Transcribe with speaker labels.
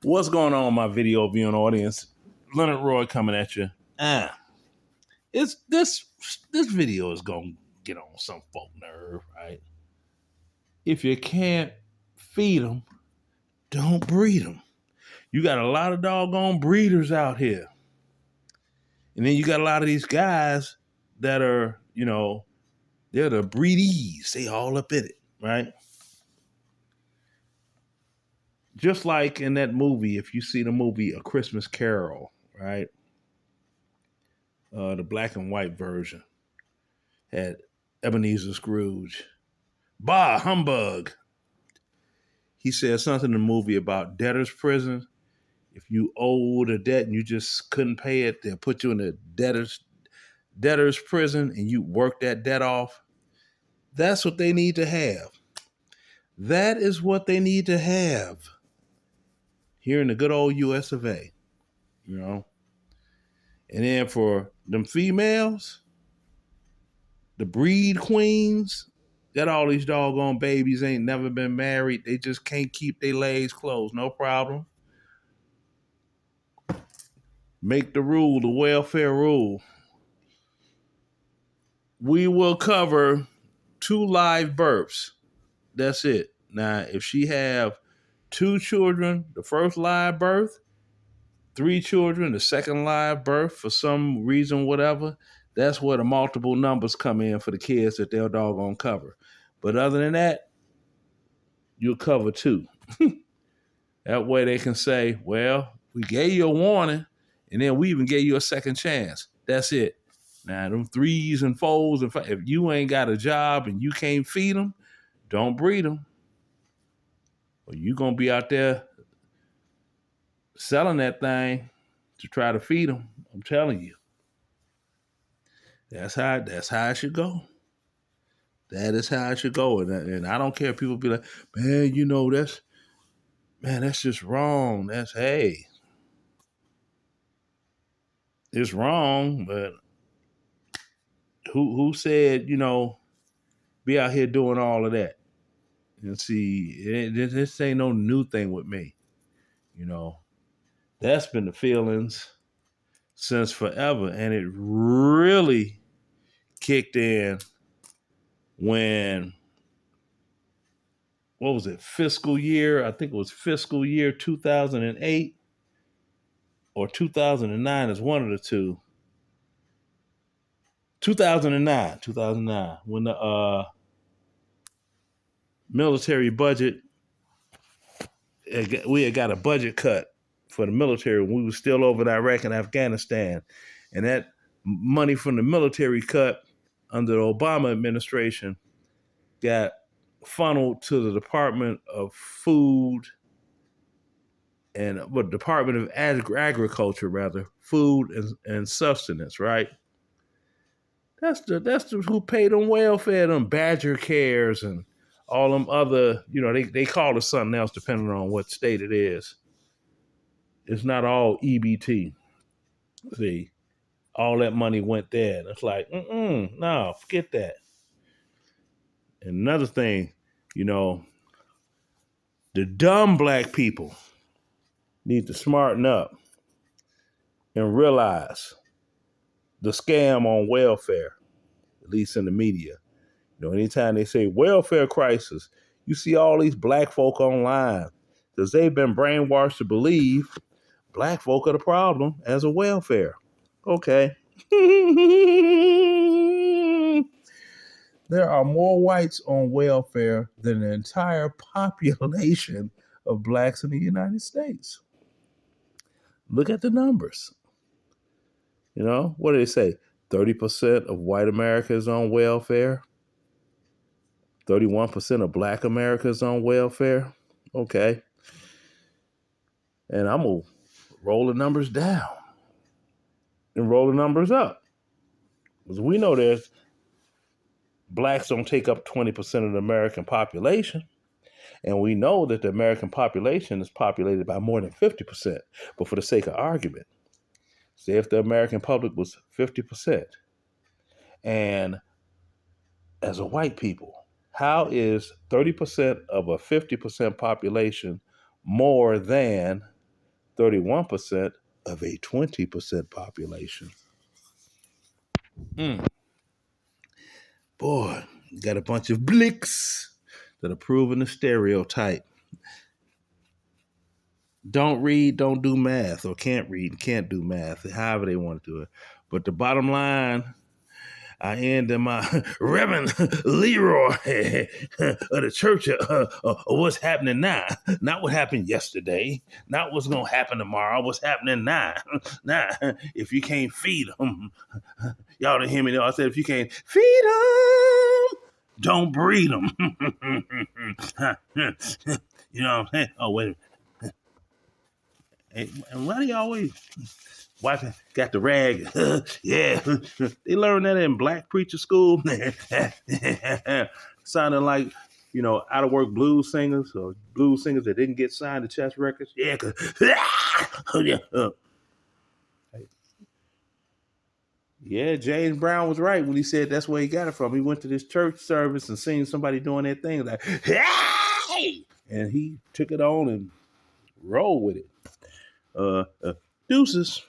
Speaker 1: What's going on, my video viewing audience? Leonard Roy coming at you. It's this video is gonna get on some folk nerve, right? If you can't feed them, don't breed them. You got a lot of doggone breeders out here, and then you got a lot of these guys that are, they're the breedies. They all up in it, right? Just like in that movie, if you see the movie A Christmas Carol, right? The black and white version had Ebenezer Scrooge. Bah, humbug. He said something in the movie about debtor's prison. If you owed a debt and you just couldn't pay it, they'll put you in a debtor's prison and you work that debt off. That's what they need to have. That is what they need to have here in the good old US of A. And then for them females, the breed queens, got all these doggone babies, ain't never been married. They just can't keep their legs closed. No problem. Make the rule, the welfare rule. We will cover 2 live births. That's it. Now, if she have 2 children, the first live birth, 3 children, the second live birth, for some reason, whatever, that's where the multiple numbers come in for the kids that they're doggone cover. But other than that, you'll cover 2. That way they can say, well, we gave you a warning, and then we even gave you a second chance. That's it. Now, them 3s and 4s, and 5, if you ain't got a job and you can't feed them, don't breed them. Or you going to be out there selling that thing to try to feed them. I'm telling you. That's how it should go. That is how it should go. And I don't care if people be like, that's just wrong. It's wrong, but who said, be out here doing all of that? And see, this ain't no new thing with me. That's been the feelings since forever. And it really kicked in when, what was it, fiscal year? I think it was fiscal year 2008 or 2009 is one of the two. 2009, when the military budget, we had got a budget cut for the military when we were still over in Iraq and Afghanistan. And that money from the military cut under the Obama administration got funneled to the Department of Food and Department of Agriculture, rather, Food and Sustenance, right? That's the who paid them welfare, them Badger Cares and all them other, they call it something else depending on what state it is. It's not all EBT. See, all that money went there. And it's like, no, forget that. And another thing, the dumb black people need to smarten up and realize the scam on welfare, at least in the media. Anytime they say welfare crisis, you see all these black folk online because they've been brainwashed to believe black folk are the problem as a welfare. Okay. There are more whites on welfare than the entire population of blacks in the United States. Look at the numbers. What do they say? 30% of white America is on welfare. 31% of black America is on welfare. Okay. And I'm going to roll the numbers down and roll the numbers up. Because we know there's blacks don't take up 20% of the American population. And we know that the American population is populated by more than 50%. But for the sake of argument, say if the American public was 50%, and as a white people, how is 30% of a 50% population more than 31% of a 20% population. Boy, got a bunch of blicks that are proving the stereotype. Don't read, don't do math, or can't read and can't do math, however they want to do it. But the bottom line, I end in my Reverend Leroy of the church of what's happening now. Not what happened yesterday, not what's going to happen tomorrow, what's happening now. Now, if you can't feed them, y'all didn't hear me. I said, if you can't feed them, don't breed them. You know what I'm saying? Oh, wait a minute. And why do you always wife got the rag? Yeah, they learned that in black preacher school. Sounding like, out of work blues singers or blues singers that didn't get signed to chess records. Yeah, yeah, James Brown was right when he said that's where he got it from. He went to this church service and seen somebody doing their thing like, hey! And he took it on and rolled with it. Deuces.